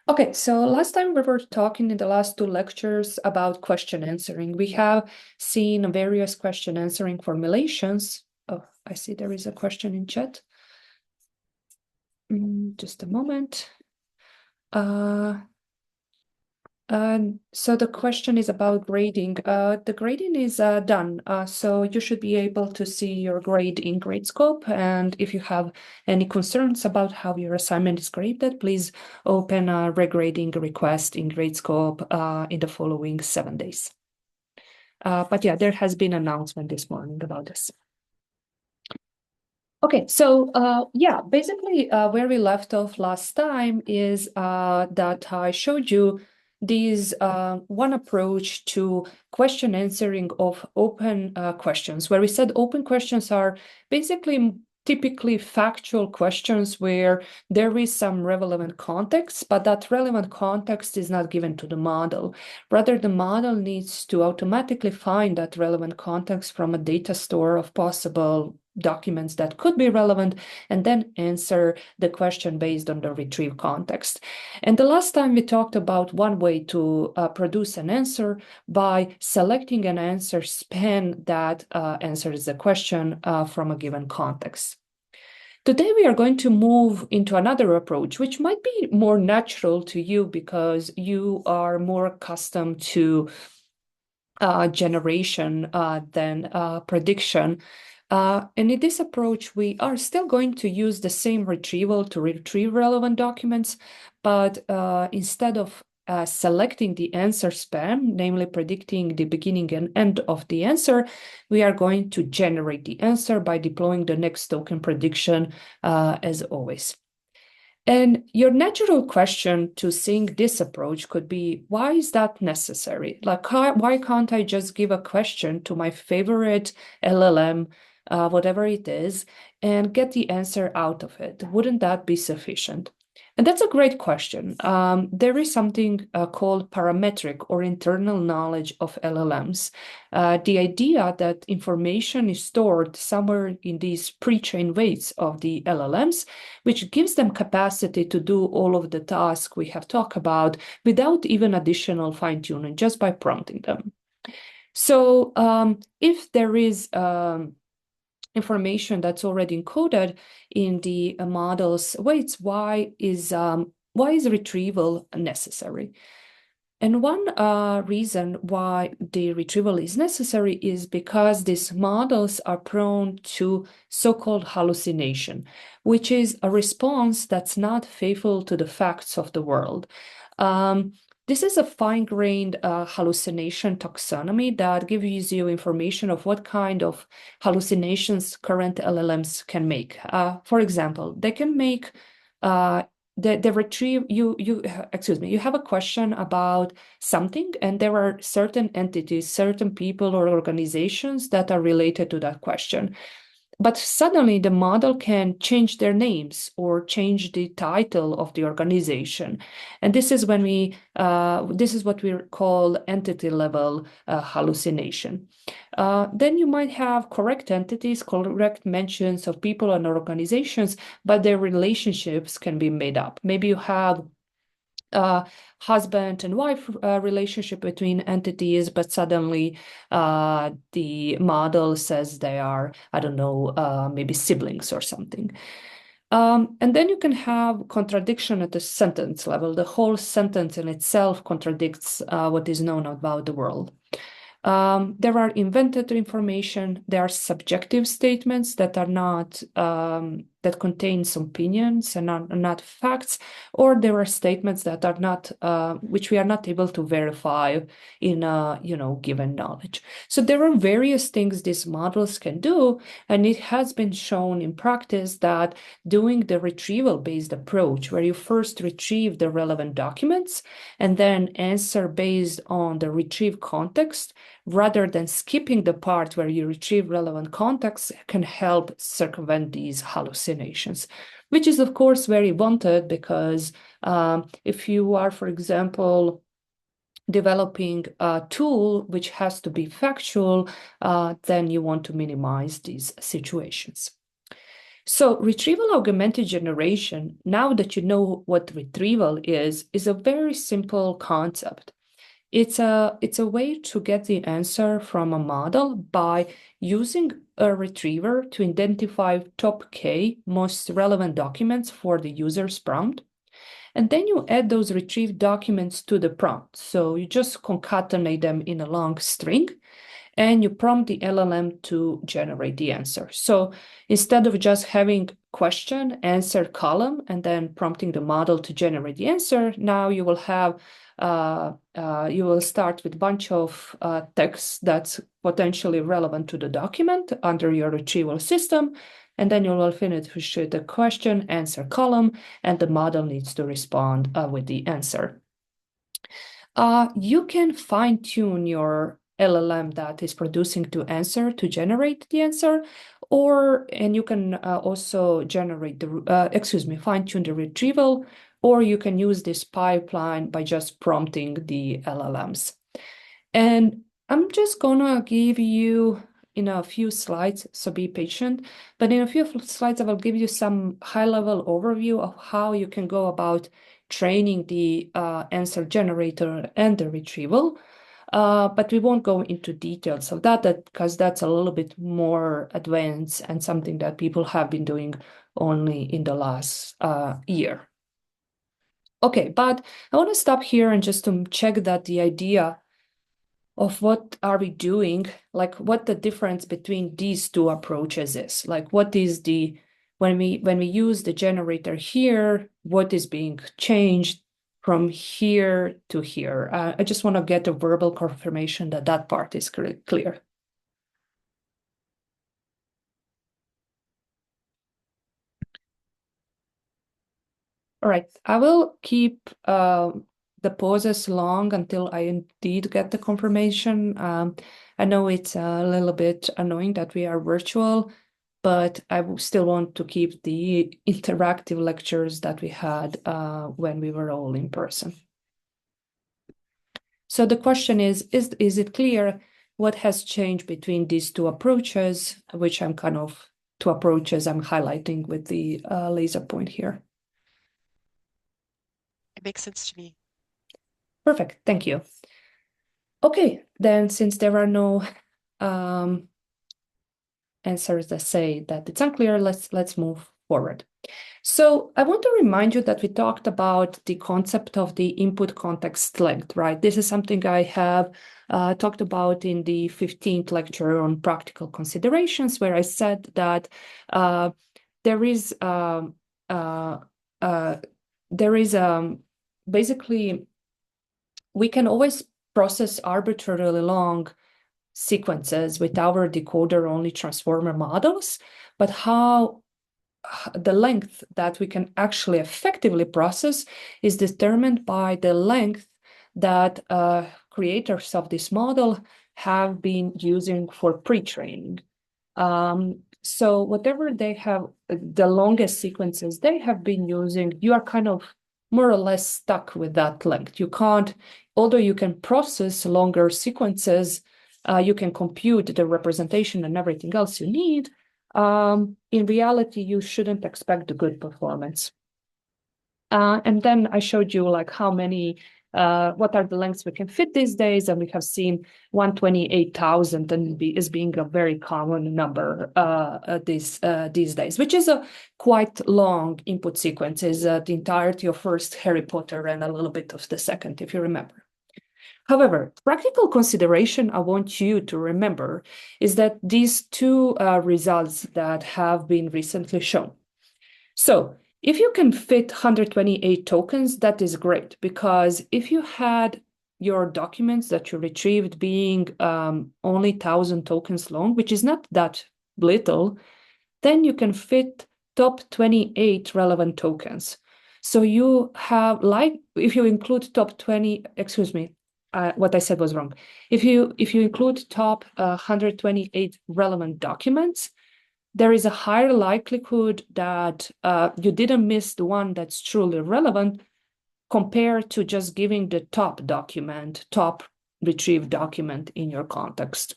Okay, so last time we were talking in the last two lectures about question answering. We have seen various question answering formulations. Oh, I see there is a question in chat. Just a moment. So the question is about grading. The grading is done. So you should be able to see your grade in Gradescope. And if you have any concerns about how your assignment is graded, please open a regrading request in Gradescope in the following 7 days. But yeah, there has been an announcement this morning about this. Okay, so yeah, basically where we left off last time is that I showed you this one approach to question answering of open questions, where we said open questions are basically typically factual questions where there is some relevant context, but that relevant context is not given to the model. Rather, the model needs to automatically find that relevant context from a data store of possible documents that could be relevant, and then answer the question based on the retrieve context. And the last time we talked about one way to produce an answer by selecting an answer span that answers the question from a given context. Today we are going to move into another approach, which might be more natural to you because you are more accustomed to generation than prediction. And in this approach, we are still going to use the same retrieval to retrieve relevant documents, but instead of selecting the answer span, namely predicting the beginning and end of the answer, we are going to generate the answer by deploying the next token prediction as always. And your natural question to seeing this approach could be, why is that necessary? Like, why can't I just give a question to my favorite LLM, whatever it is, and get the answer out of it? Wouldn't that be sufficient? And that's a great question. There is something called parametric or internal knowledge of LLMs. The idea that information is stored somewhere in these pre-trained weights of the LLMs, which gives them capacity to do all of the tasks we have talked about without even additional fine-tuning, just by prompting them. So if there is information that's already encoded in the model's weights, why is retrieval necessary? And one reason why the retrieval is necessary is because these models are prone to so-called hallucination, which is a response that's not faithful to the facts of the world. This is a fine-grained hallucination taxonomy that gives you information of what kind of hallucinations current LLMs can make. For example, they can make the retrieve you have a question about something, and there are certain entities, certain people or organizations that are related to that question. But suddenly the model can change their names or change the title of the organization. And this is when this is what we call entity level hallucination. Then you might have correct entities, correct mentions of people and organizations, but their relationships can be made up. Maybe you have husband and wife relationship between entities, but suddenly the model says they are, I don't know, maybe siblings or something. And then you can have contradiction at the sentence level. The whole sentence in itself contradicts what is known about the world. There are invented information. There are subjective statements that are not that contains opinions and are not facts, or there are statements that are not which we are not able to verify in given knowledge. So there are various things these models can do, and it has been shown in practice that doing the retrieval-based approach, where you first retrieve the relevant documents and then answer based on the retrieve context, rather than skipping the part where you retrieve relevant context, can help circumvent these hallucinations, which is, of course, very wanted because if you are, for example, developing a tool which has to be factual, then you want to minimize these situations. So retrieval augmented generation, now that you know what retrieval is a very simple concept. It's a way to get the answer from a model by using a retriever to identify top K most relevant documents for the user's prompt. And then you add those retrieved documents to the prompt. So you just concatenate them in a long string and you prompt the LLM to generate the answer. So instead of just having question, answer column, and then prompting the model to generate the answer, now you will have you will start with a bunch of text that's potentially relevant to the document under your retrieval system, and then you will finish with the question, answer column, and the model needs to respond with the answer. You can fine-tune your LLM that is producing to answer to generate the answer, and you can also generate the fine-tune the retrieval, or you can use this pipeline by just prompting the LLMs. And I'm just gonna give you in a few slides, so be patient, but in a few slides, I will give you some high-level overview of how you can go about training the answer generator and the retrieval. But we won't go into details of that because that's a little bit more advanced and something that people have been doing only in the last year. Okay, but I want to stop here and just to check that the idea of what are we doing, like what the difference between these two approaches is. Like what is when we use the generator here, what is being changed from here to here? I just want to get a verbal confirmation that that part is clear. All right, I will keep the pauses long until I indeed get the confirmation. I know it's a little bit annoying that we are virtual, but I still want to keep the interactive lectures that we had when we were all in person. So the question is it clear what has changed between these two approaches, which I'm two approaches I'm highlighting with the laser point here? It makes sense to me. Perfect, thank you. Okay, then since there are no answers that say that it's unclear, let's move forward. So I want to remind you that we talked about the concept of the input context length, right? This is something I have talked about in the 15th lecture on practical considerations, where I said that there is basically we can always process arbitrarily long sequences with our decoder-only transformer models, but how the length that we can actually effectively process is determined by the length that creators of this model have been using for pre-training. So whatever they have, the longest sequences they have been using, you are kind of more or less stuck with that length. You can't, although you can process longer sequences, you can compute the representation and everything else you need. In reality, you shouldn't expect a good performance. And then I showed you like how many, what are the lengths we can fit these days, and we have seen 128,000 is being a very common number these days, which is a quite long input sequence, is the entirety of first Harry Potter and a little bit of the second, if you remember. However, practical consideration I want you to remember is that these two results that have been recently shown. So if you can fit 128 tokens, that is great, because if you had your documents that you retrieved being only 1,000 tokens long, which is not that little, then you can fit top 28 relevant tokens. So you have, like, if you include top 20, excuse me, what I said was wrong. If you include top 128 relevant documents, there is a higher likelihood that you didn't miss the one that's truly relevant compared to just giving the top retrieved document in your context.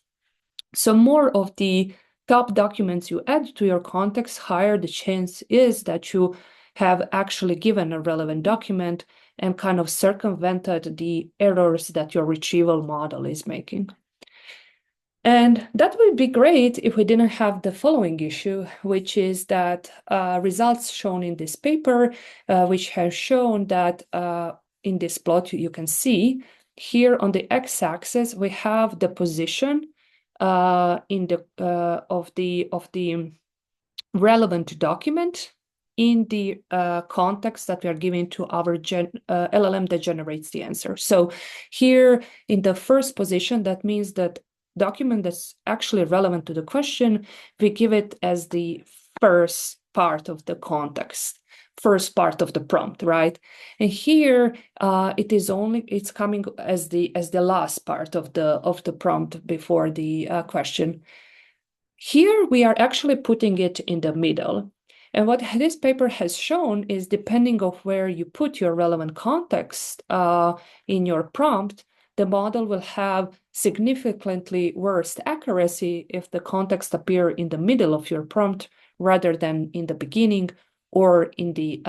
So more of the top documents you add to your context, higher the chance is that you have actually given a relevant document and kind of circumvented the errors that your retrieval model is making. And that would be great if we didn't have the following issue, which is that results shown in this paper, which has shown that in this plot you can see here on the x-axis we have the position in the of the relevant document in the context that we are giving to our LLM that generates the answer. So here in the first position, that means that document that's actually relevant to the question, we give it as the first part of the context, first part of the prompt, right? And here it's coming as the last part of the prompt before the question. Here we are actually putting it in the middle. And what this paper has shown is depending on where you put your relevant context in your prompt, the model will have significantly worse accuracy if the context appear in the middle of your prompt rather than in the beginning or in the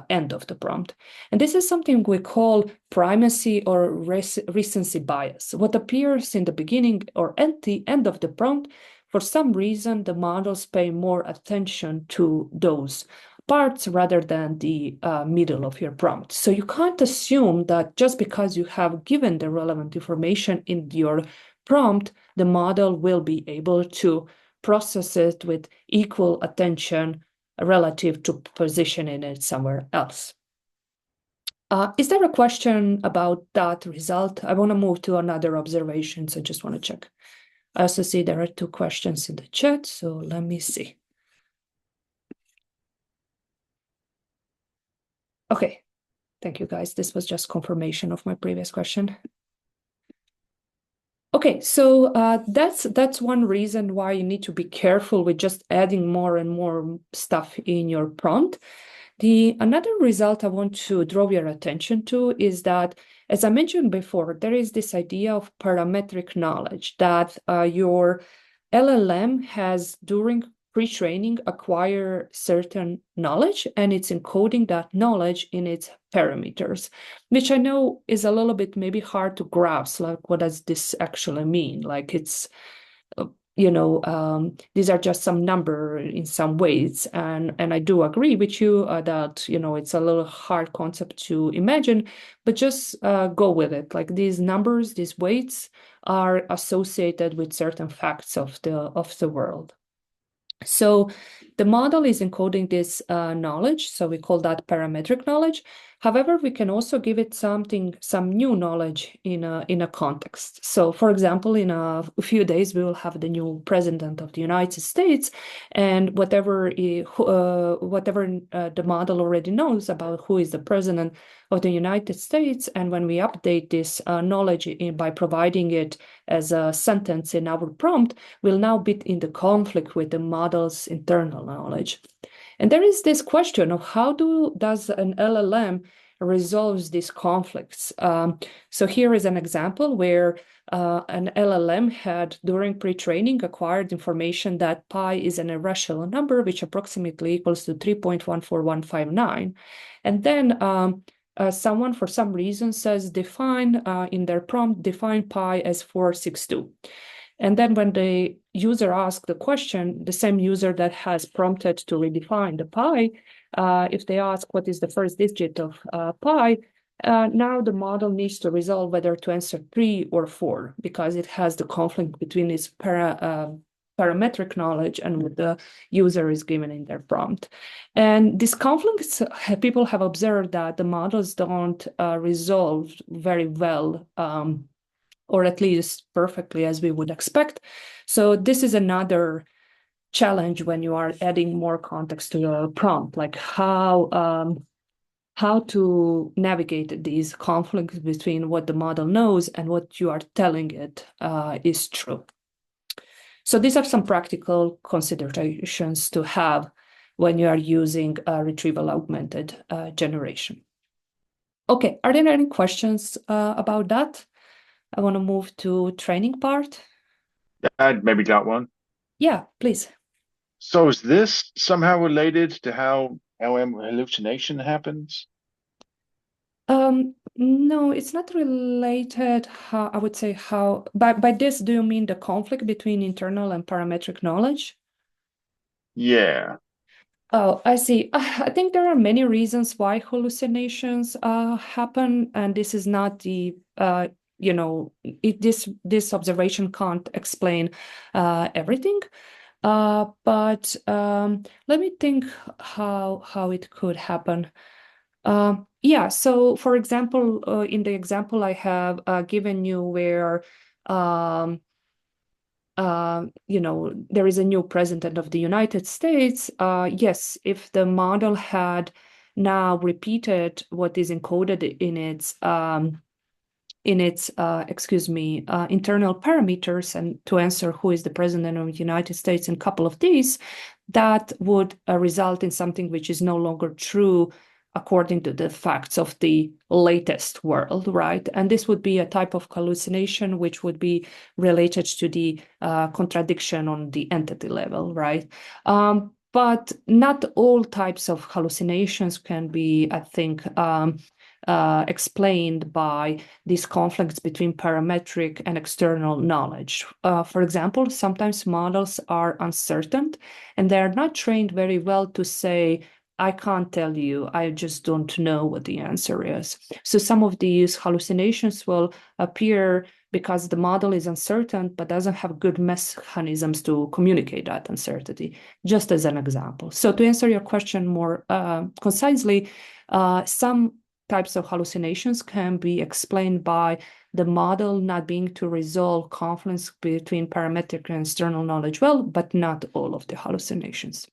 end of the prompt. And this is something we call primacy or recency bias. What appears in the beginning or at the end of the prompt, for some reason, the models pay more attention to those parts rather than the middle of your prompt. So you can't assume that just because you have given the relevant information in your prompt, the model will be able to process it with equal attention relative to positioning it somewhere else. Is there a question about that result? I want to move to another observation, so just want to check. I also see there are 2 questions in the chat, so let me see. Okay, thank you guys. This was just confirmation of my previous question. Okay, so that's one reason why you need to be careful with just adding more and more stuff in your prompt. Another result I want to draw your attention to is that, as I mentioned before, there is this idea of parametric knowledge that your LLM has during pre-training acquire certain knowledge, and it's encoding that knowledge in its parameters, which I know is a little bit maybe hard to grasp, like what does this actually mean? Like it's these are just some number in some ways. And I do agree with you that, it's a little hard concept to imagine, but just go with it. Like these numbers, these weights are associated with certain facts of the world. So the model is encoding this knowledge, so we call that parametric knowledge. However, we can also give it some new knowledge in a context. So, for example, in a few days, we will have the new president of the United States, and whatever the model already knows about who is the president of the United States, and when we update this knowledge by providing it as a sentence in our prompt, will now be in the conflict with the model's internal knowledge. And there is this question of how does an LLM resolves these conflicts? So here is an example where an LLM had, during pre-training, acquired information that pi is an irrational number, which approximately equals to 3.14159. And then someone, for some reason, says in their prompt, define pi as 462. And then when the user asks the question, the same user that has prompted to redefine the pi, if they ask what is the first digit of pi, now the model needs to resolve whether to answer 3 or 4, because it has the conflict between its parametric knowledge and what the user is given in their prompt. And these conflicts, people have observed that the models don't resolve very well, or at least perfectly as we would expect. So this is another challenge when you are adding more context to your prompt, like how to navigate these conflicts between what the model knows and what you are telling it is true. So these are some practical considerations to have when you are using retrieval augmented generation. Okay, are there any questions about that? I want to move to training part. I maybe got one. Yeah, please. So is this somehow related to how hallucination happens? No, it's not related. How I would say how by this, do you mean the conflict between internal and parametric knowledge? Yeah. Oh, I see. I think there are many reasons why hallucinations happen, and this is not the this observation can't explain everything. But let me think how it could happen. Yeah, so for example, in the example I have given you where um, there is a new president of the United States. Yes, if the model had now repeated what is encoded in its internal parameters and to answer who is the president of the United States in a couple of these, that would result in something which is no longer true according to the facts of the latest world, right? And this would be a type of hallucination which would be related to the contradiction on the entity level, right? But not all types of hallucinations can be, I think, explained by these conflicts between parametric and external knowledge. For example, sometimes models are uncertain and they are not trained very well to say, I can't tell you, I just don't know what the answer is. So some of these hallucinations will appear because the model is uncertain but doesn't have good mechanisms to communicate that uncertainty, just as an example. So to answer your question more concisely, some types of hallucinations can be explained by the model not being to resolve conflicts between parametric and external knowledge well, but not all of the hallucinations.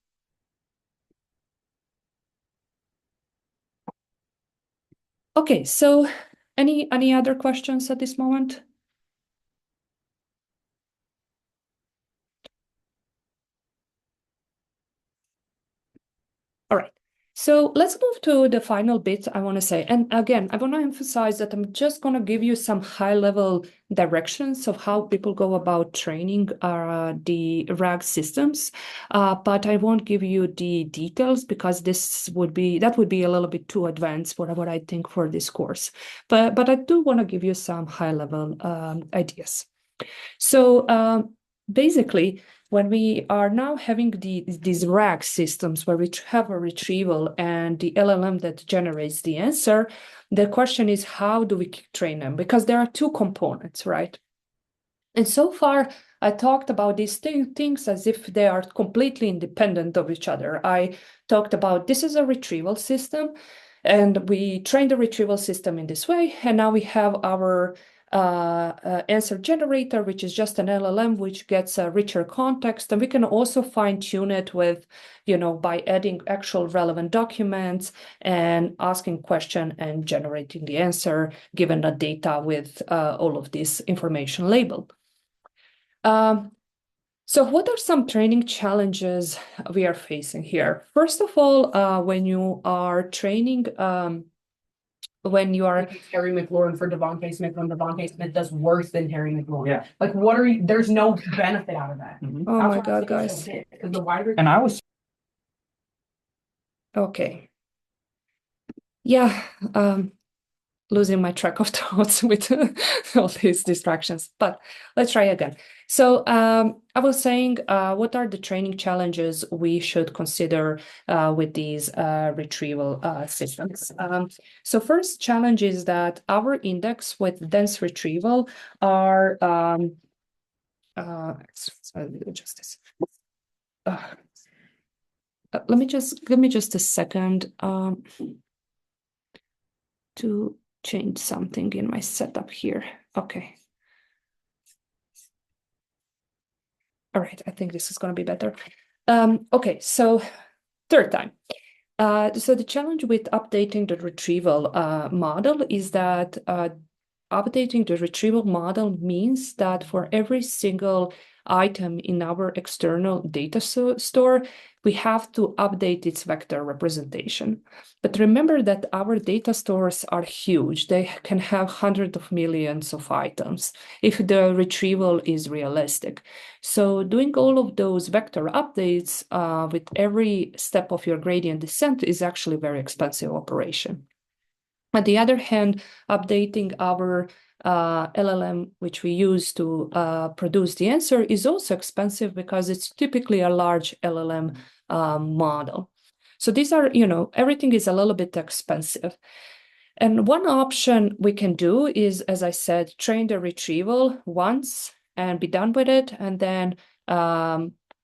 Okay, so any other questions at this moment? All right. So let's move to the final bit I want to say. And again, I want to emphasize that I'm just going to give you some high-level directions of how people go about training the RAG systems, but I won't give you the details because that would be a little bit too advanced for what I think for this course. But I do want to give you some high-level ideas. So basically, when we are now having these RAG systems where we have a retrieval and the LLM that generates the answer, the question is how do we train them? Because there are two components, right? And so far, I talked about these things as if they are completely independent of each other. I talked about this is a retrieval system, and we train the retrieval system in this way. And now we have our answer generator, which is just an LLM, which gets a richer context. And we can also fine tune it with, by adding actual relevant documents and asking question and generating the answer given the data with all of this information labeled. So what are some training challenges we are facing here? First of all, when you are training, when you are Harry McLaurin for Devontae Smith when Devontae Smith does worse than Harry McLaurin. Yeah. Like, what are you? There's no benefit out of that. Oh That's my God, guys. Because the wider and I was okay. Yeah, losing my track of thoughts with all these distractions, but let's try again. So I was saying, what are the training challenges we should consider with these retrieval systems? So first challenge is that our index with dense retrieval are, just this. Let me just give me just a second to change something in my setup here. Okay. All right, I think this is going to be better. Okay, so third time. So the challenge with updating the retrieval model is that updating the retrieval model means that for every single item in our external data store, we have to update its vector representation. But remember that our data stores are huge. They can have hundreds of millions of items if the retrieval is realistic. So doing all of those vector updates with every step of your gradient descent is actually a very expensive operation. On the other hand, updating our LLM, which we use to produce the answer, is also expensive because it's typically a large LLM model. So these are, everything is a little bit expensive. And one option we can do is, as I said, train the retrieval once and be done with it, and then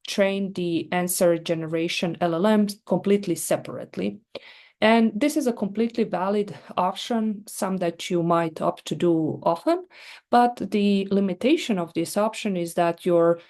train the answer generation LLM completely separately. And this is a completely valid option, some that you might opt to do often, but the limitation of this option is that your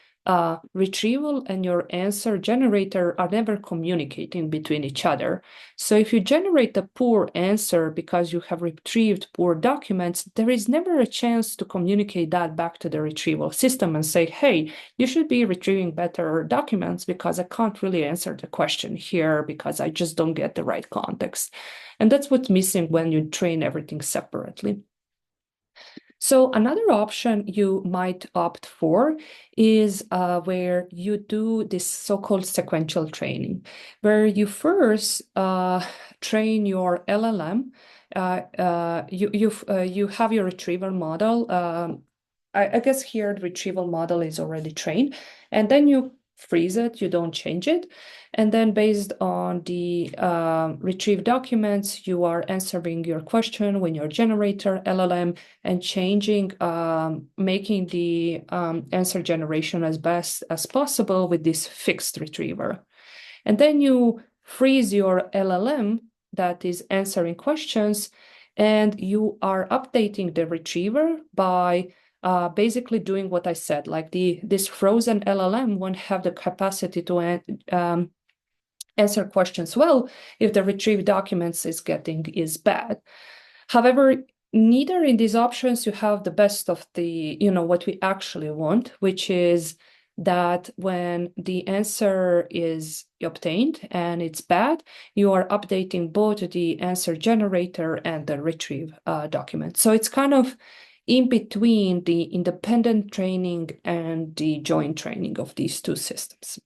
retrieval and your answer generator are never communicating between each other. So if you generate a poor answer because you have retrieved poor documents, there is never a chance to communicate that back to the retrieval system and say, hey, you should be retrieving better documents because I can't really answer the question here because I just don't get the right context. And that's what's missing when you train everything separately. So another option you might opt for is where you do this so-called sequential training, where you first train your LLM. You have your retrieval model. I guess here the retrieval model is already trained, and then you freeze it, you don't change it. And then based on the retrieved documents, you are answering your question with your generator LLM and changing, making the answer generation as best as possible with this fixed retriever. And then you freeze your LLM that is answering questions, and you are updating the retriever by basically doing what I said, like this frozen LLM won't have the capacity to answer questions well if the retrieved documents is bad. However, neither in these options you have the best of the, what we actually want, which is that when the answer is obtained and it's bad, you are updating both the answer generator and the retrieve document. So it's kind of in between the independent training and the joint training of these two systems.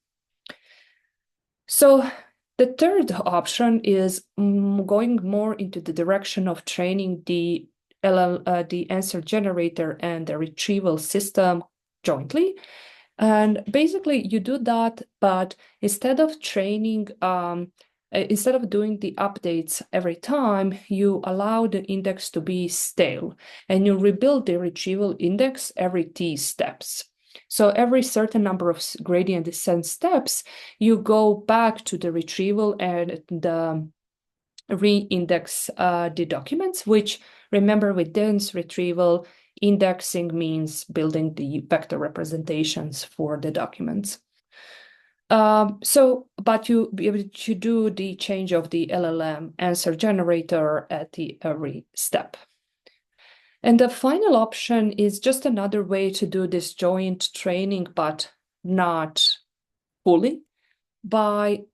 So the third option is going more into the direction of training the answer generator and the retrieval system jointly. And basically you do that, but instead of training, instead of doing the updates every time, you allow the index to be stale and you rebuild the retrieval index every t steps. So every certain number of gradient descent steps, you go back to the retrieval and the re-index the documents, which, remember, with dense retrieval, indexing means building the vector representations for the documents. But you do the change of the LLM answer generator at every step. And the final option is just another way to do this joint training, but not fully, by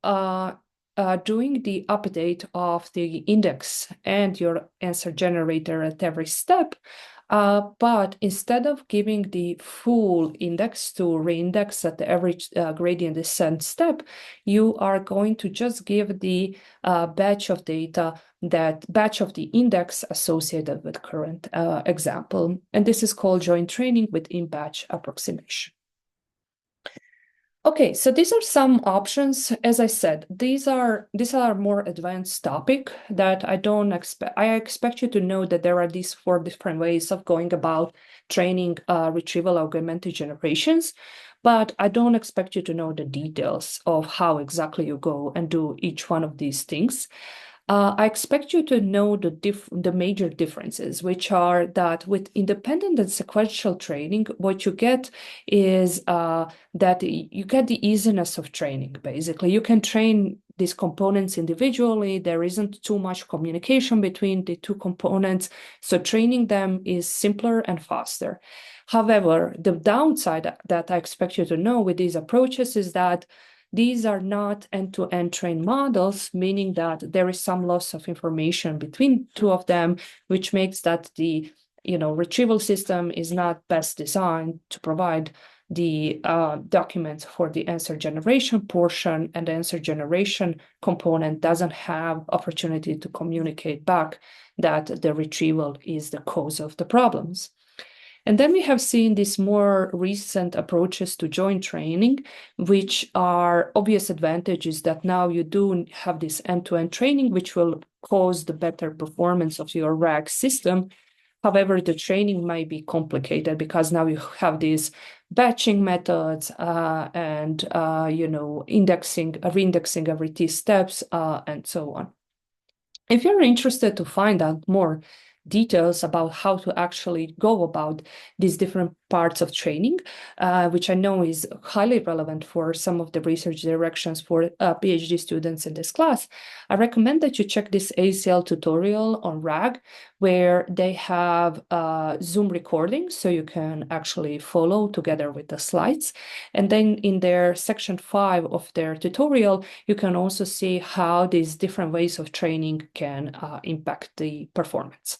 doing the update of the index and your answer generator at every step. But instead of giving the full index to reindex at every gradient descent step, you are going to just give the batch of data, that batch of the index associated with current example. And this is called joint training with in-batch approximation. Okay, so these are some options. As I said, these are more advanced topic that I don't expect. I expect you to know that there are these 4 different ways of going about training retrieval augmented generations, but I don't expect you to know the details of how exactly you go and do each one of these things. I expect you to know the major differences, which are that with independent and sequential training, what you get is that you get the easiness of training, basically. You can train these components individually. There isn't too much communication between the two components, so training them is simpler and faster. However, the downside that I expect you to know with these approaches is that these are not end-to-end trained models, meaning that there is some loss of information between two of them, which makes that the retrieval system is not best designed to provide the documents for the answer generation portion, and the answer generation component doesn't have opportunity to communicate back that the retrieval is the cause of the problems. And then we have seen these more recent approaches to joint training, which are obvious advantages that now you do have this end-to-end training, which will cause the better performance of your RAG system. However, the training might be complicated because now you have these batching methods and reindexing every t steps and so on. If you're interested to find out more details about how to actually go about these different parts of training, which I know is highly relevant for some of the research directions for PhD students in this class, I recommend that you check this ACL tutorial on RAG, where they have Zoom recording, so you can actually follow together with the slides. And then in their section 5 of their tutorial, you can also see how these different ways of training can impact the performance.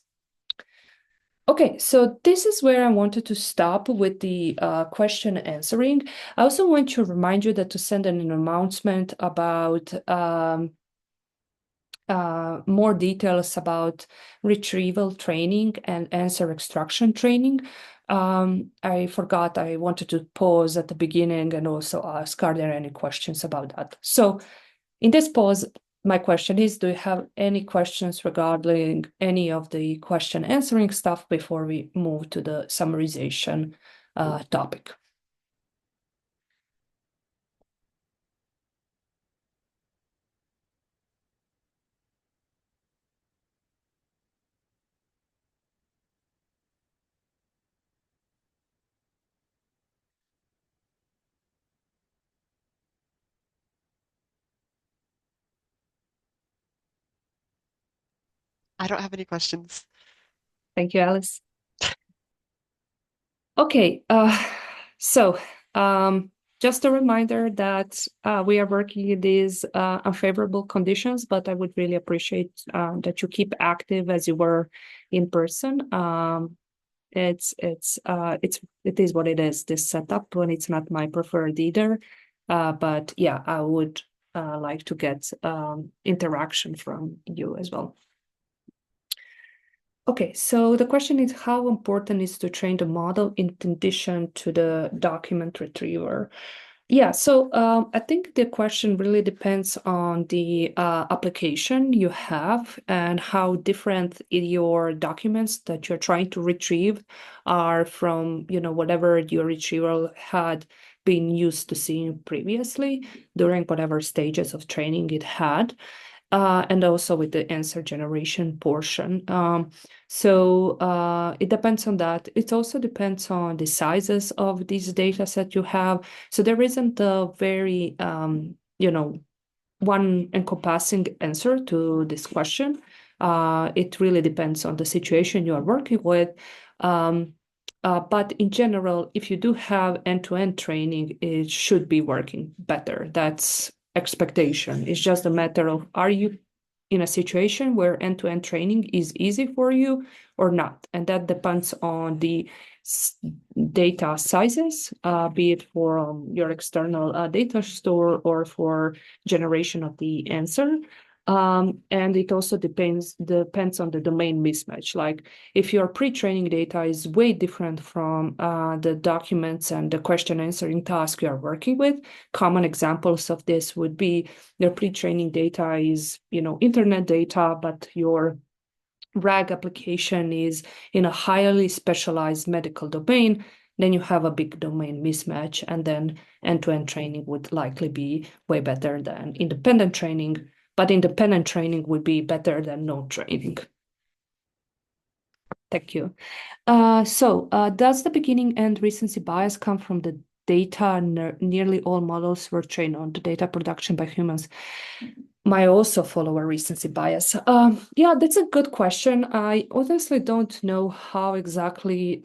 Okay, so this is where I wanted to stop with the question answering. I also want to remind you that to send an announcement about more details about retrieval training and answer extraction training. I forgot, I wanted to pause at the beginning and also ask, are there any questions about that? So in this pause, my question is, do you have any questions regarding any of the question answering stuff before we move to the summarization topic? I don't have any questions. Thank you, Alice. Okay, so just a reminder that we are working in these unfavorable conditions, but I would really appreciate that you keep active as you were in person. It is what it is, this setup, when it's not my preferred either. But yeah, I would like to get interaction from you as well. Okay, so the question is, how important is to train the model in addition to the document retriever? Yeah, so I think the question really depends on the application you have and how different your documents that you're trying to retrieve are from, whatever your retrieval had been used to seeing previously during whatever stages of training it had. And also with the answer generation portion. So it depends on that. It also depends on the sizes of these data set you have. So there isn't a very, one encompassing answer to this question. It really depends on the situation you are working with. But in general, if you do have end-to-end training, it should be working better. That's expectation. It's just a matter of, are you in a situation where end-to-end training is easy for you or not? And that depends on the data sizes, be it for your external data store or for generation of the answer. And it also depends on the domain mismatch. Like if your pre-training data is way different from the documents and the question answering task you are working with, common examples of this would be your pre-training data is, internet data, but your RAG application is in a highly specialized medical domain, then you have a big domain mismatch, and then end-to-end training would likely be way better than independent training, but independent training would be better than no training. Thank you. So does the beginning and recency bias come from the data nearly all models were trained on, the data production by humans? might also follow a recency bias? Yeah, that's a good question. I honestly don't know how exactly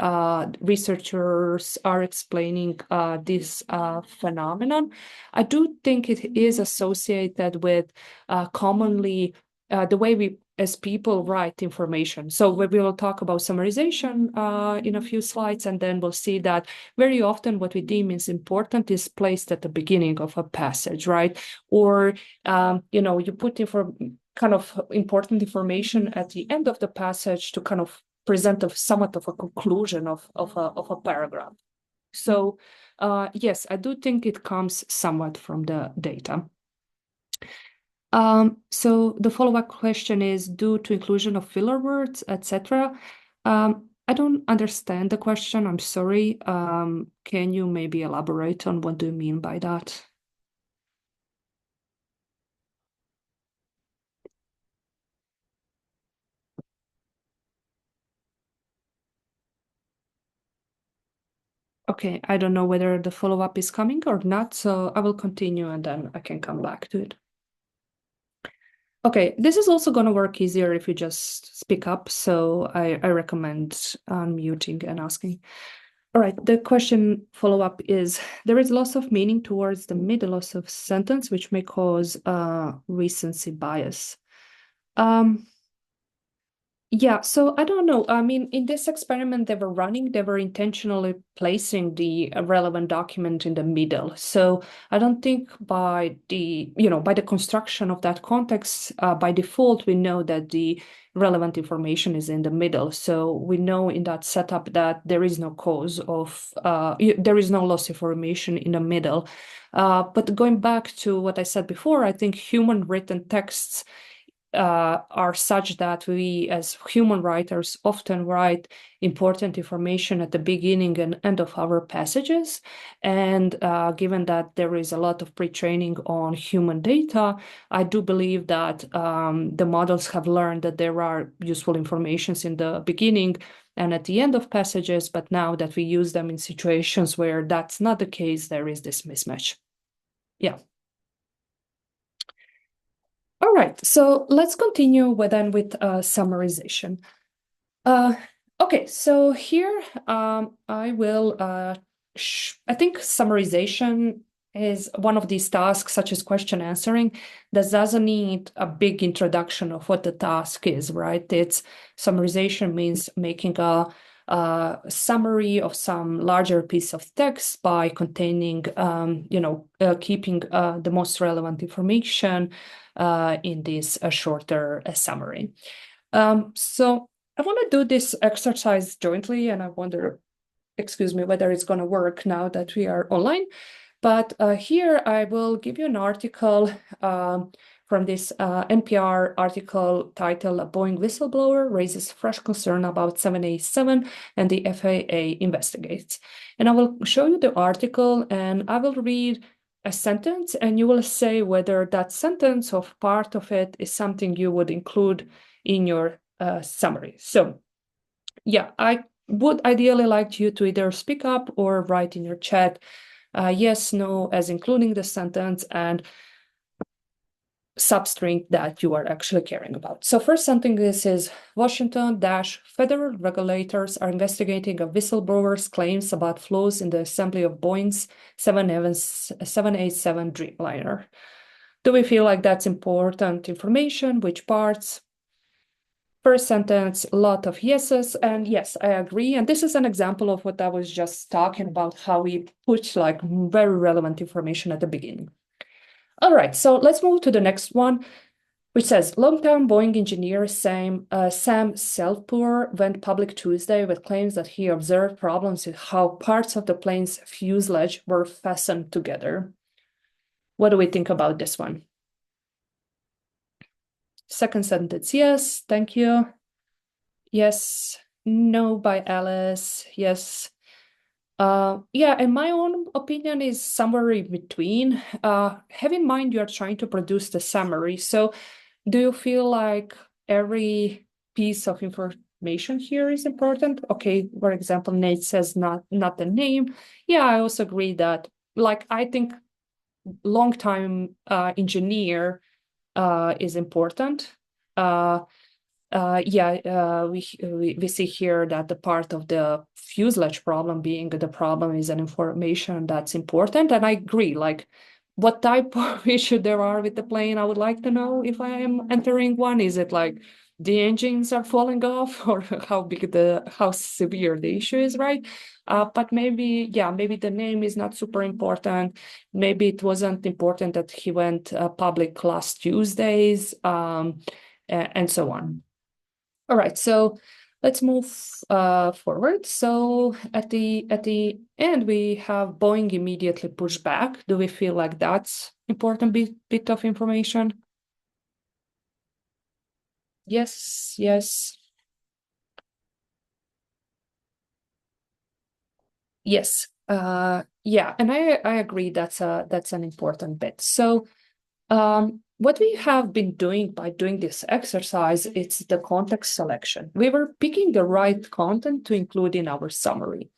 researchers are explaining this phenomenon. I do think it is associated with commonly the way we as people write information. So we will talk about summarization in a few slides, and then we'll see that very often what we deem is important is placed at the beginning of a passage, right? Or you put kind of important information at the end of the passage to kind of present somewhat of a conclusion of a paragraph. So yes, I do think it comes somewhat from the data. So the follow-up question is due to inclusion of filler words, etc. I don't understand the question. I'm sorry. Can you maybe elaborate on what do you mean by that? Okay, I don't know whether the follow-up is coming or not, so I will continue and then I can come back to it. Okay, this is also going to work easier if you just speak up, so I recommend unmuting and asking. All right, the question follow-up is, there is loss of meaning towards the middle of a sentence, which may cause recency bias. Yeah, so I don't know. I mean, in this experiment they were running, they were intentionally placing the relevant document in the middle. So I don't think by the construction of that context, by default, we know that the relevant information is in the middle. So we know in that setup that there is no cause of, there is no loss information in the middle. But going back to what I said before, I think human written texts are such that we as human writers often write important information at the beginning and end of our passages. And given that there is a lot of pre-training on human data, I do believe that the models have learned that there are useful informations in the beginning and at the end of passages, but now that we use them in situations where that's not the case, there is this mismatch. Yeah. All right, so let's continue with summarization. Okay, so here I will, I think summarization is one of these tasks, such as question answering, that doesn't need a big introduction of what the task is, right? Summarization means making a summary of some larger piece of text by containing, keeping the most relevant information in this shorter summary. So I want to do this exercise jointly, and I wonder, excuse me, whether it's going to work now that we are online. But here I will give you an article from this NPR article titled "A Boeing Whistleblower Raises Fresh Concern About 787 and the FAA Investigates." And I will show you the article and I will read a sentence and you will say whether that sentence or part of it is something you would include in your summary. So yeah, I would ideally like you to either speak up or write in your chat yes, no, as including the sentence and substring that you are actually caring about. So first sentence is Washington-federal regulators are investigating a whistleblower's claims about flaws in the assembly of Boeing's 787 Dreamliner. Do we feel like that's important information? Which parts? First sentence, a lot of yeses, and yes, I agree. And this is an example of what I was just talking about, how we put like very relevant information at the beginning. All right, so let's move to the next one, which says, longtime Boeing engineer Sam Selpur went public Tuesday with claims that he observed problems with how parts of the plane's fuselage were fastened together. What do we think about this one? Second sentence, yes, thank you. Yes, no by Alice, yes. Yeah, and my own opinion is somewhere in between. Have in mind you are trying to produce the summary. So do you feel like every piece of information here is important? Okay, for example, Nate says not the name. Yeah, I also agree that, like, I think long-time engineer is important. We see here that the part of the fuselage problem being the problem is an information that's important, and I agree. Like, what type of issue there are with the plane, I would like to know if I am entering one. Is it like the engines are falling off, or how severe the issue is, right? But maybe the name is not super important. Maybe it wasn't important that he went public last Tuesdays, and so on. All right, so let's move forward. So at the end, we have Boeing immediately pushed back. Do we feel like that's important bit of information? Yes, yes. Yes. Yeah, and I agree that's an important bit. So what we have been doing by doing this exercise, it's the context selection. We were picking the right content to include in our summary.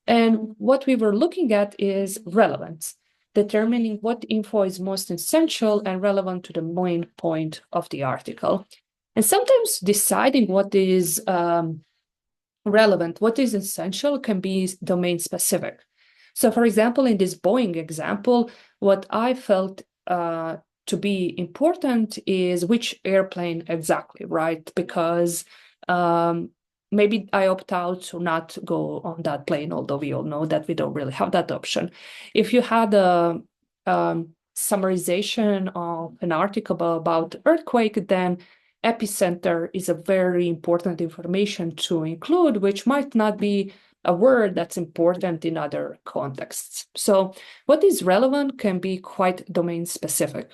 And what we were looking at is relevance, determining what info is most essential and relevant to the main point of the article. And sometimes deciding what is relevant, what is essential, can be domain specific. So, for example, in this Boeing example, what I felt to be important is which airplane exactly, right? Because maybe I opt out to not go on that plane, although we all know that we don't really have that option. If you had a summarization of an article about earthquake, then epicenter is a very important information to include, which might not be a word that's important in other contexts. So what is relevant can be quite domain specific.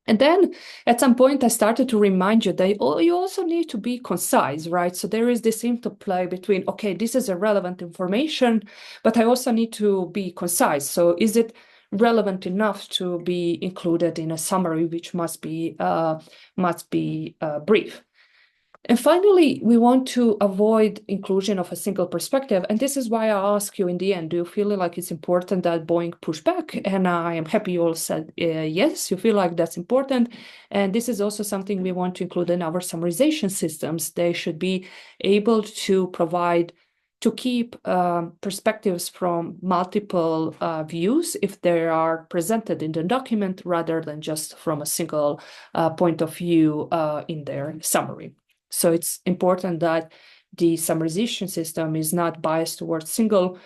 And then at some point, I started to remind you that you also need to be concise, right? So there is this interplay between, okay, this is a relevant information, but I also need to be concise. So is it relevant enough to be included in a summary, which must be brief? And finally, we want to avoid inclusion of a single perspective. And this is why I ask you in the end, do you feel like it's important that Boeing push back? And I am happy you all said yes, you feel like that's important. And this is also something we want to include in our summarization systems. They should be able to keep perspectives from multiple views if they are presented in the document rather than just from a single point of view in their summary. So it's important that the summarization system is not biased towards single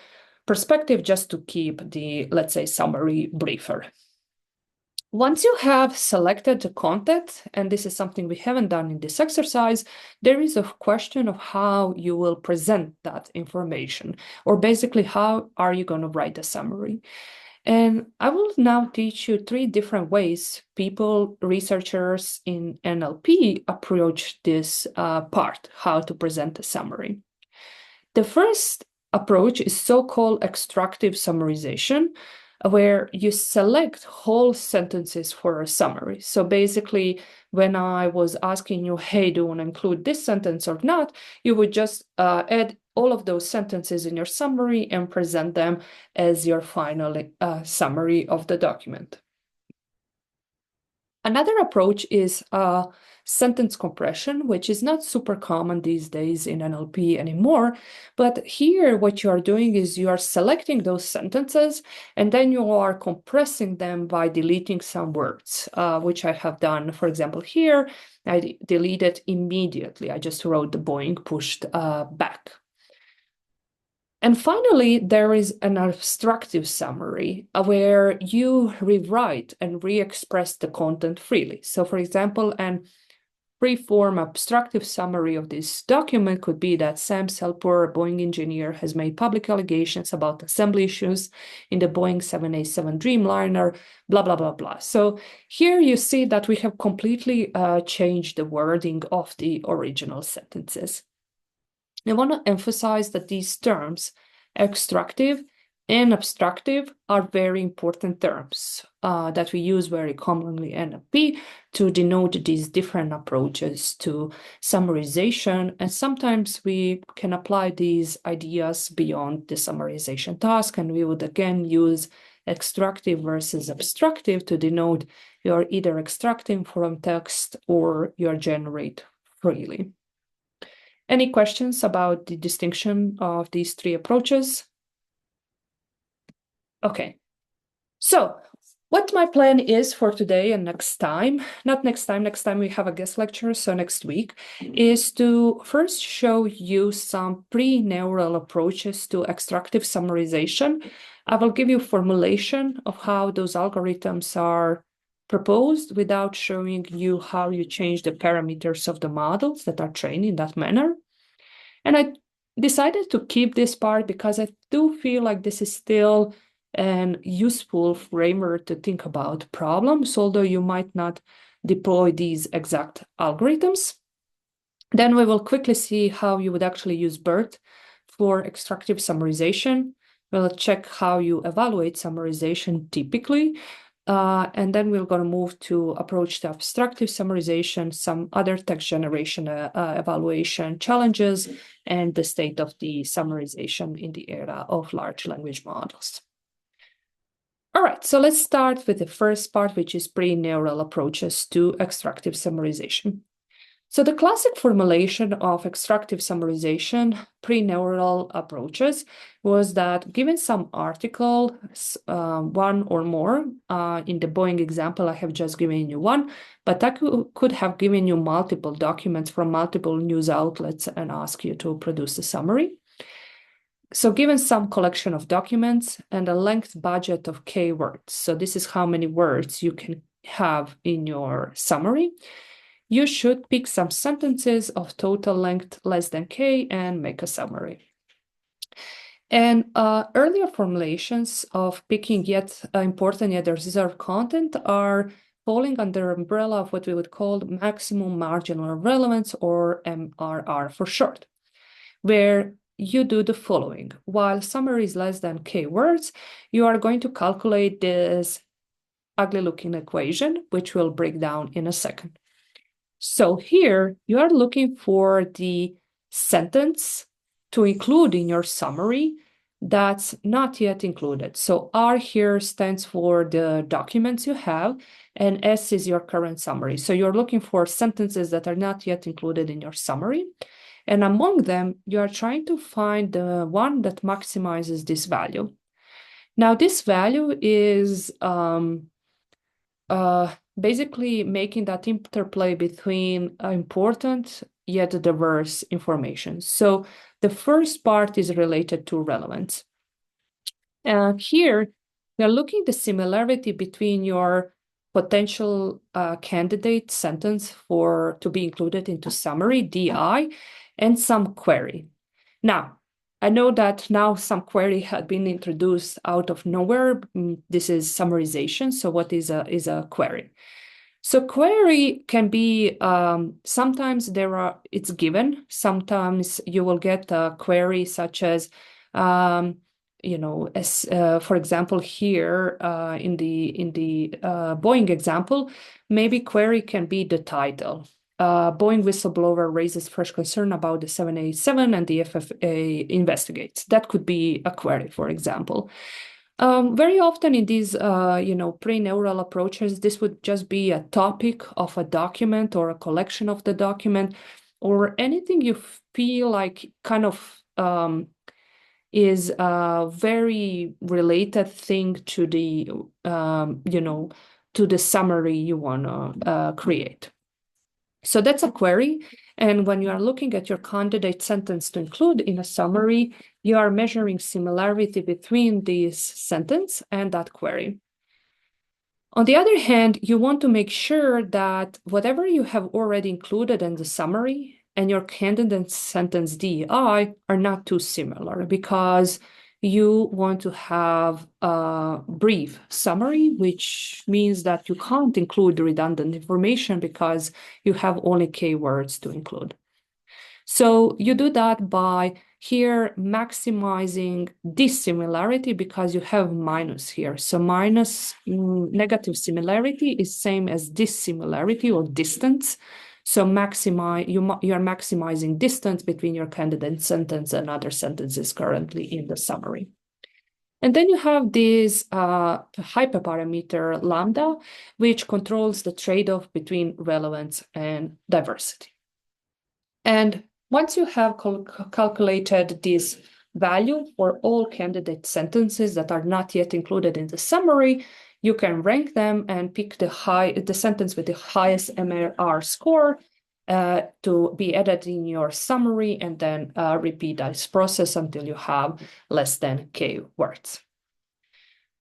perspective just to keep the, let's say, summary briefer. Once you have selected the content, and this is something we haven't done in this exercise, there is a question of how you will present that information, or basically how are you going to write a summary. And I will now teach you 3 different ways researchers in NLP approach this part, how to present a summary. The first approach is so-called extractive summarization, where you select whole sentences for a summary. So basically, when I was asking you, hey, do you want to include this sentence or not, you would just add all of those sentences in your summary and present them as your final summary of the document. Another approach is sentence compression, which is not super common these days in NLP anymore. But here, what you are doing is you are selecting those sentences, and then you are compressing them by deleting some words, which I have done. For example, here, I deleted immediately. I just wrote the Boeing pushed back. And finally, there is an abstractive summary where you rewrite and re-express the content freely. So, for example, an free-form abstractive summary of this document could be that Sam Selpur, a Boeing engineer, has made public allegations about assembly issues in the Boeing 787 Dreamliner, blah, blah, blah, blah. So here you see that we have completely changed the wording of the original sentences. I want to emphasize that these terms, extractive and abstractive, are very important terms that we use very commonly in NLP to denote these different approaches to summarization. And sometimes we can apply these ideas beyond the summarization task, and we would again use extractive versus abstractive to denote you're either extracting from text or you're generate freely. Any questions about the distinction of these three approaches? Okay, so what my plan is for today and next time, not next time we have a guest lecture, so next week, is to first show you some pre-neural approaches to extractive summarization. I will give you formulation of how those algorithms are proposed without showing you how you change the parameters of the models that are trained in that manner. And I decided to keep this part because I do feel like this is still an useful framework to think about problems, although you might not deploy these exact algorithms. Then we will quickly see how you would actually use BERT for extractive summarization. We'll check how you evaluate summarization typically. And then we're going to move to approach to abstractive summarization, some other text generation evaluation challenges, and the state of the summarization in the era of large language models. All right, so let's start with the first part, which is pre-neural approaches to extractive summarization. So the classic formulation of extractive summarization, pre-neural approaches, was that given some article, one or more, in the Boeing example, I have just given you one, but I could have given you multiple documents from multiple news outlets and ask you to produce a summary. So given some collection of documents and a length budget of K words, so this is how many words you can have in your summary, you should pick some sentences of total length less than K and make a summary. And earlier formulations of picking yet important yet reserved content are falling under umbrella of what we would call maximum marginal relevance, or MRR for short, where you do the following. While summary is less than K words, you are going to calculate this ugly looking equation, which we'll break down in a second. So here you are looking for the sentence to include in your summary that's not yet included. So R here stands for the documents you have, and S is your current summary. So you're looking for sentences that are not yet included in your summary. And among them, you are trying to find the one that maximizes this value. Now, this value is basically making that interplay between important yet diverse information. So the first part is related to relevance. Here, we are looking at the similarity between your potential candidate sentence to be included into summary, DI, and some query. Now, I know that now some query had been introduced out of nowhere. This is summarization. So what is a query? So query can be, sometimes it's given. Sometimes you will get a query such as, for example, here in the Boeing example, maybe query can be the title. Boeing whistleblower raises fresh concern about the 787 and the FAA investigates. That could be a query, for example. Very often in these, pre-neural approaches, this would just be a topic of a document or a collection of the document, or anything you feel like kind of is a very related thing to the, to the summary you want to create. So that's a query. And when you are looking at your candidate sentence to include in a summary, you are measuring similarity between this sentence and that query. On the other hand, you want to make sure that whatever you have already included in the summary and your candidate sentence DI are not too similar, because you want to have a brief summary, which means that you can't include redundant information because you have only keywords to include. So you do that by here maximizing dissimilarity, because you have minus here. So minus negative similarity is same as dissimilarity or distance. So you are maximizing distance between your candidate sentence and other sentences currently in the summary. And then you have this hyperparameter lambda, which controls the trade-off between relevance and diversity. And once you have calculated this value for all candidate sentences that are not yet included in the summary, you can rank them and pick the sentence with the highest MRR score to be added in your summary, and then repeat this process until you have less than K words.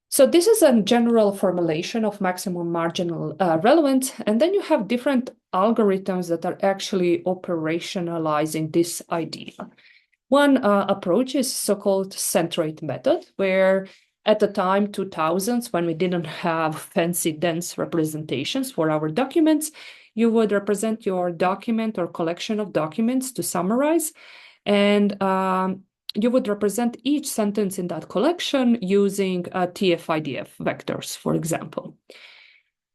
So this is a general formulation of maximum marginal relevance, and then you have different algorithms that are actually operationalizing this idea. One approach is so-called centroid method, where at the time 2000s, when we didn't have fancy dense representations for our documents, you would represent your document or collection of documents to summarize, and you would represent each sentence in that collection using TF-IDF vectors, for example.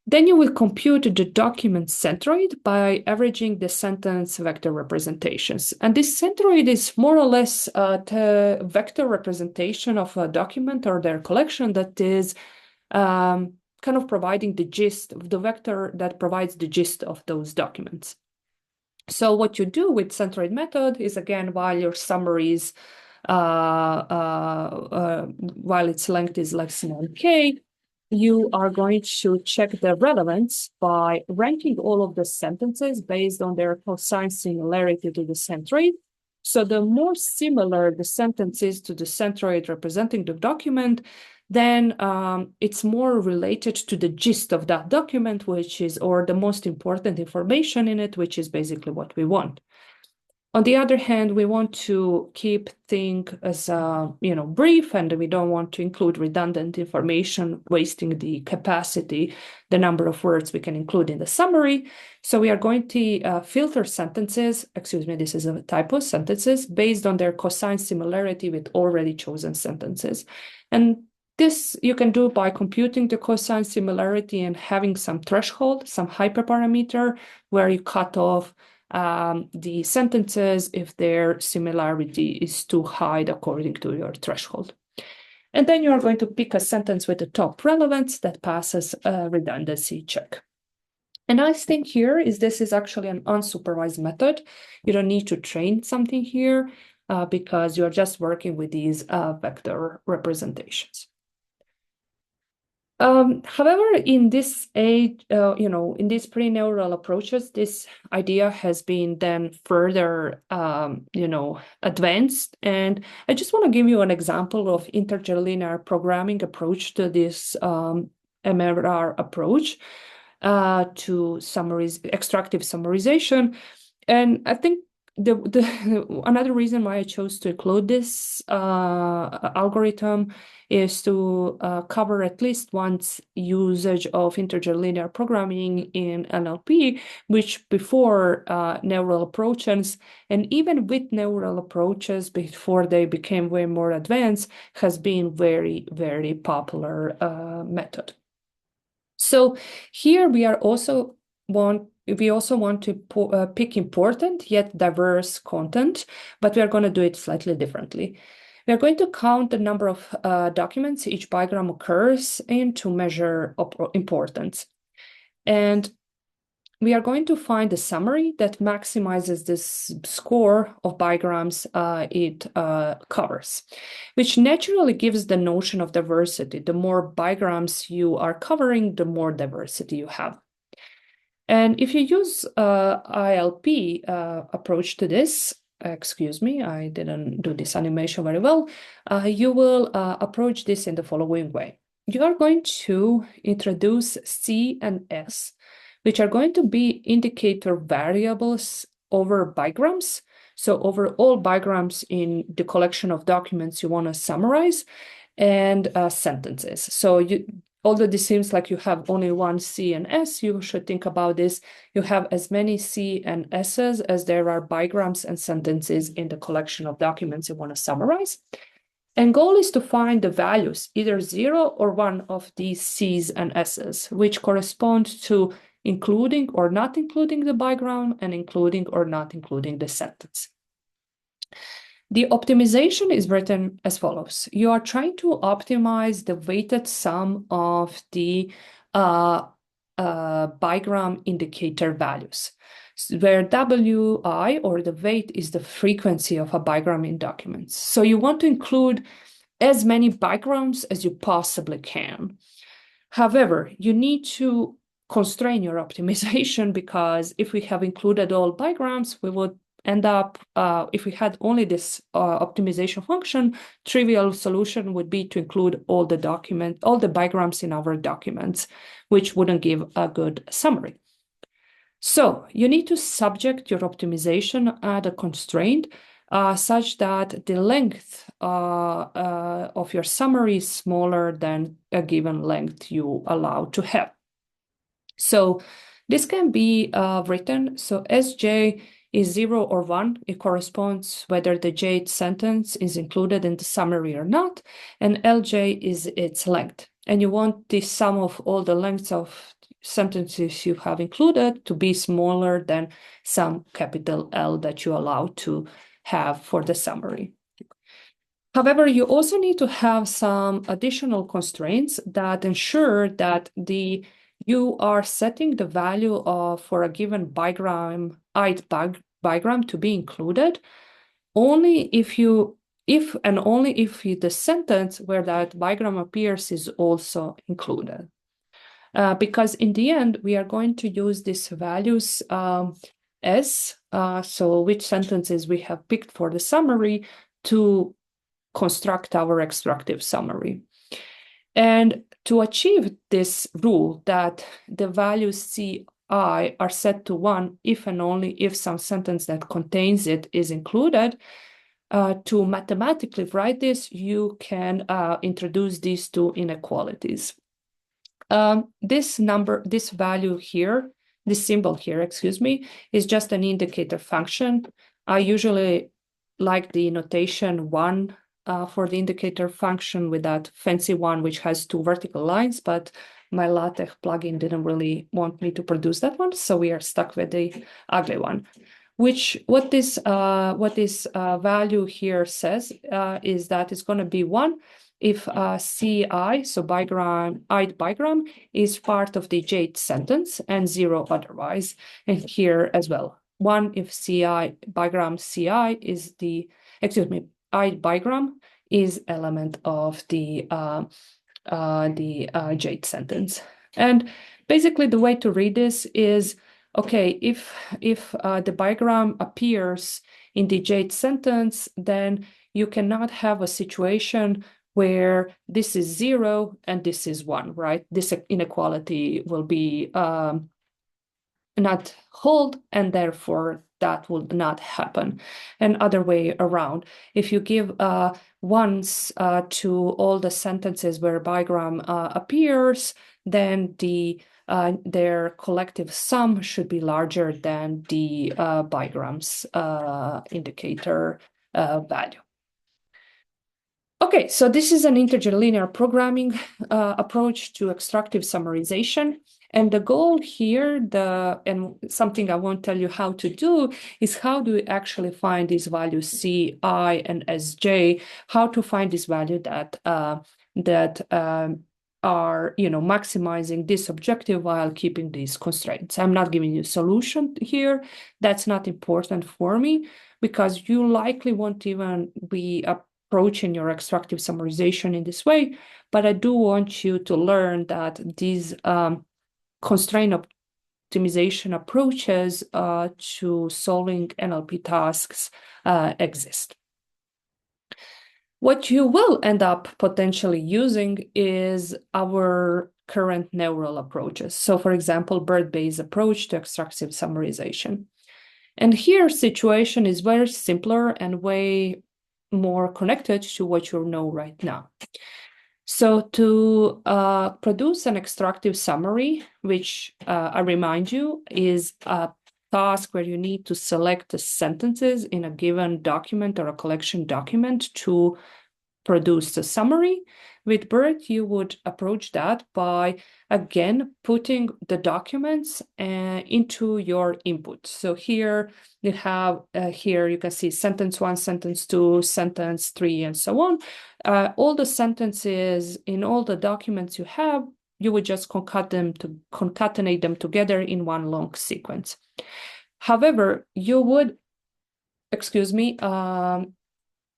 Then you will compute the document centroid by averaging the sentence vector representations. And this centroid is more or less the vector representation of a document or their collection that is kind of providing the gist of the vector that provides the gist of those documents. So what you do with centroid method is, again, while your summaries while its length is less than K, you are going to check the relevance by ranking all of the sentences based on their cosine similarity to the centroid. So the more similar the sentence is to the centroid representing the document, then it's more related to the gist of that document, or the most important information in it, which is basically what we want. On the other hand, we want to keep things as brief, and we don't want to include redundant information, wasting the capacity, the number of words we can include in the summary. So we are going to filter sentences, this is a typo, sentences, based on their cosine similarity with already chosen sentences. And this you can do by computing the cosine similarity and having some threshold, some hyperparameter, where you cut off the sentences if their similarity is too high according to your threshold. And then you are going to pick a sentence with the top relevance that passes a redundancy check. A nice thing here is this is actually an unsupervised method. You don't need to train something here because you're just working with these vector representations. However, in this age, in these pre-neural approaches, this idea has been then further, advanced. And I just want to give you an example of interlinear programming approach to this MRR approach to extractive summarization. And I think another reason why I chose to include this algorithm is to cover at least once usage of interlinear programming in NLP, which before neural approaches, and even with neural approaches before they became way more advanced, has been very, very popular method. So here we also want to pick important yet diverse content, but we are going to do it slightly differently. We are going to count the number of documents each bigram occurs in to measure importance. And we are going to find a summary that maximizes this score of bigrams it covers, which naturally gives the notion of diversity. The more bigrams you are covering, the more diversity you have. And if you use ILP approach to this, excuse me, I didn't do this animation very well, you will approach this in the following way. You are going to introduce C and S, which are going to be indicator variables over bigrams. So over all bigrams in the collection of documents you want to summarize, and sentences. So although this seems like you have only one C and S, you should think about this. You have as many C and S's as there are bigrams and sentences in the collection of documents you want to summarize. And goal is to find the values, either 0 or 1 of these C's and S's, which correspond to including or not including the bigram and including or not including the sentence. The optimization is written as follows. You are trying to optimize the weighted sum of the bigram indicator values, where WI, or the weight, is the frequency of a bigram in documents. So you want to include as many bigrams as you possibly can. However, you need to constrain your optimization, because if we have included all bigrams, we would end up, if we had only this optimization function, trivial solution would be to include all the bigrams in our documents, which wouldn't give a good summary. So you need to subject your optimization at a constraint such that the length of your summary is smaller than a given length you allow to have. So this can be written, so Sj is 0 or 1. It corresponds whether the J sentence is included in the summary or not, and Lj is its length. And you want the sum of all the lengths of sentences you have included to be smaller than some capital L that you allow to have for the summary. However, you also need to have some additional constraints that ensure that you are setting the value for a given bigram, bigram to be included only if the sentence where that bigram appears is also included. Because in the end, we are going to use these values so which sentences we have picked for the summary to construct our extractive summary. And to achieve this rule that the values Ci are set to 1 if and only if some sentence that contains it is included, to mathematically write this, you can introduce these two inequalities. This value here, this symbol here, is just an indicator function. I usually like the notation 1 for the indicator function with that fancy one which has 2 vertical lines, but my LaTeX plugin didn't really want me to produce that one, so we are stuck with the ugly one. What this value here says is that it's going to be 1 if Ci, so bigram, is part of the J sentence, and 0 otherwise. And here as well, 1 if bigram Ci is bigram is element of the J sentence. And basically the way to read this is, okay, if the bigram appears in the J sentence, then you cannot have a situation where this is 0 and this is 1, right? This inequality will be not hold, and therefore that will not happen. And other way around, if you give ones to all the sentences where bigram appears, then their collective sum should be larger than the bigram's indicator value. Okay, so this is an integer linear programming approach to extractive summarization. And the goal here, and something I won't tell you how to do, is how do we actually find these values Ci and Sj, how to find this value that are maximizing this objective while keeping these constraints. I'm not giving you a solution here. That's not important for me, because you likely won't even be approaching your extractive summarization in this way, but I do want you to learn that these constraint optimization approaches to solving NLP tasks exist. What you will end up potentially using is our current neural approaches. So for example, BERT-based approach to extractive summarization. And here situation is very simpler and way more connected to what you know right now. So to produce an extractive summary, which I remind you is a task where you need to select the sentences in a given document or a collection document to produce a summary. With BERT, you would approach that by, again, putting the documents into your input. So here you have, here you can see sentence 1, sentence 2, sentence 3, and so on. All the sentences in all the documents you have, you would just concatenate them together in one long sequence. However, you would,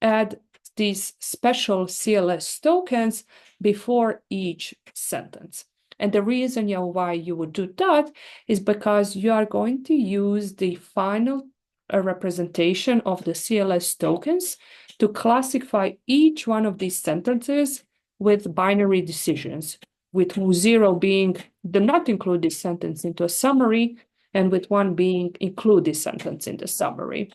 add these special CLS tokens before each sentence. And the reason why you would do that is because you are going to use the final representation of the CLS tokens to classify each one of these sentences with binary decisions, with 0 being do not include this sentence into a summary, and with 1 being include this sentence in the summary.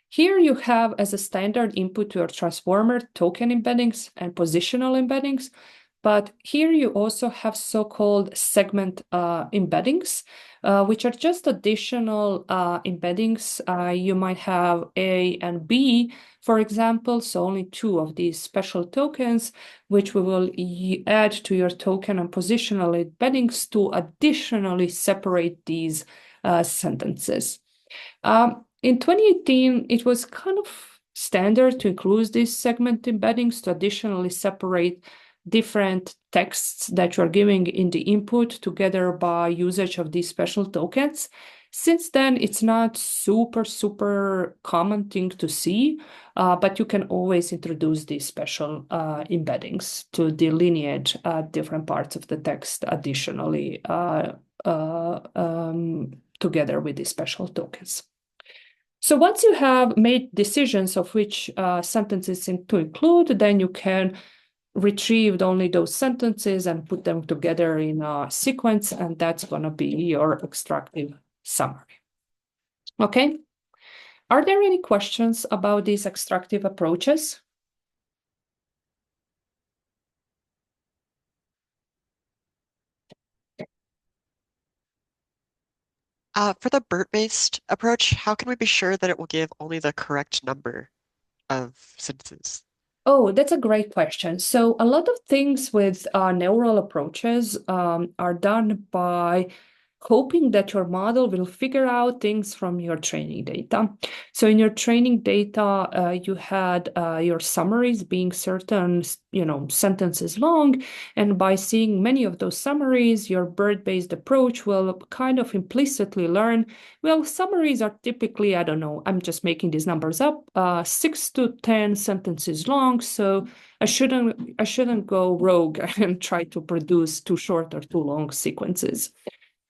Here you have as a standard input to your transformer token embeddings and positional embeddings, but here you also have so-called segment embeddings, which are just additional embeddings. You might have A and B, for example, so only 2 of these special tokens, which we will add to your token and positional embeddings to additionally separate these sentences. In 2018, it was kind of standard to include these segment embeddings to additionally separate different texts that you're giving in the input together by usage of these special tokens. Since then, it's not super common thing to see, but you can always introduce these special embeddings to delineate different parts of the text additionally together with these special tokens. So once you have made decisions of which sentences to include, then you can retrieve only those sentences and put them together in a sequence, and that's going to be your extractive summary. Okay. Are there any questions about these extractive approaches? For the BERT-based approach, how can we be sure that it will give only the correct number of sentences? Oh, that's a great question. So a lot of things with neural approaches are done by hoping that your model will figure out things from your training data. So in your training data, you had your summaries being certain, sentences long. And by seeing many of those summaries, your BERT-based approach will kind of implicitly learn, well, summaries are typically, I don't know, I'm just making these numbers up, 6 to 10 sentences long. So I shouldn't go rogue and try to produce too short or too long sequences.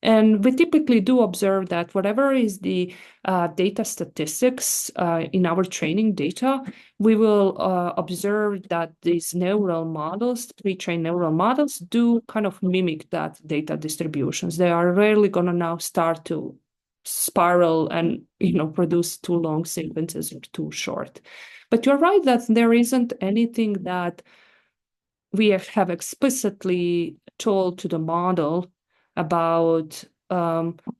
And we typically do observe that whatever is the data statistics in our training data, we will observe that these neural models, pre-trained neural models, do kind of mimic that data distributions. They are rarely going to now start to spiral and produce too long sequences or too short. But you're right that there isn't anything that we have explicitly told to the model about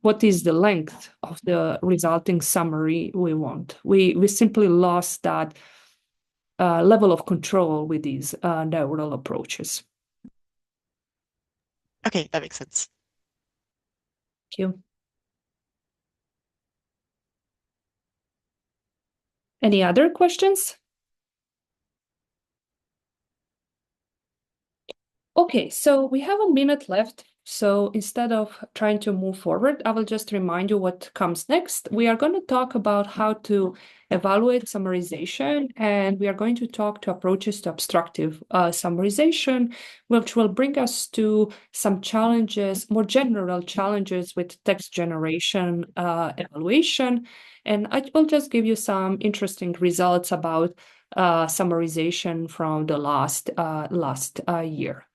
what is the length of the resulting summary we want. We simply lost that level of control with these neural approaches. Okay, that makes sense. Thank you. Any other questions? Okay, so we have a minute left. So instead of trying to move forward, I will just remind you what comes next. We are going to talk about how to evaluate summarization, and we are going to talk to approaches to abstractive summarization, which will bring us to some challenges, more general challenges with text generation evaluation. And I will just give you some interesting results about summarization from the last year.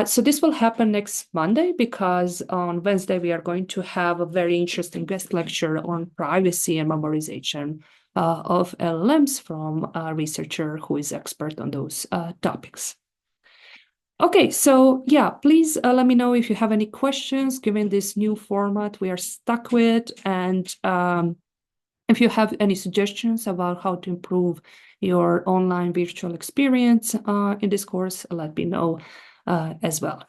So this will happen next Monday because on Wednesday we are going to have a very interesting guest lecture on privacy and memorization of LLMs from a researcher who is expert on those topics. Okay, so yeah, please let me know if you have any questions given this new format we are stuck with, and If you have any suggestions about how to improve your online virtual experience in this course, let me know as well.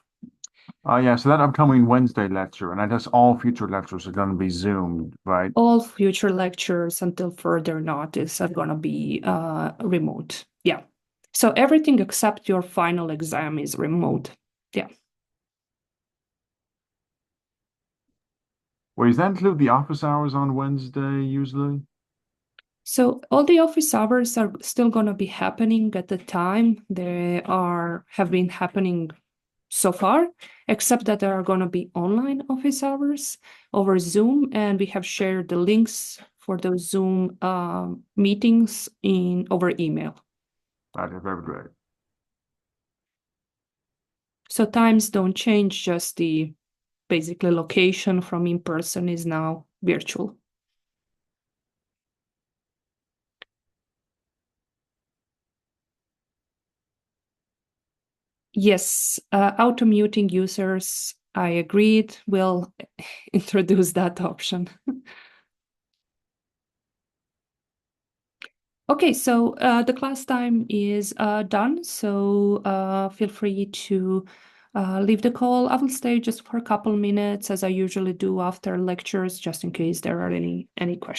Yeah, so that upcoming Wednesday lecture, and I guess all future lectures are going to be Zoomed, right? All future lectures until further notice are going to be remote. Yeah. So everything except your final exam is remote. Yeah. Well, does that include the office hours on Wednesday usually? So all the office hours are still going to be happening at the time they have been happening so far, except that there are going to be online office hours over Zoom, and we have shared the links for those Zoom meetings over email. Right, very great. So times don't change, just the basically location from in person is now virtual. Yes, auto-muting users, I agreed, will introduce that option. Okay, so the class time is done, so feel free to leave the call. I will stay just for a couple minutes, as I usually do after lectures, just in case there are any questions.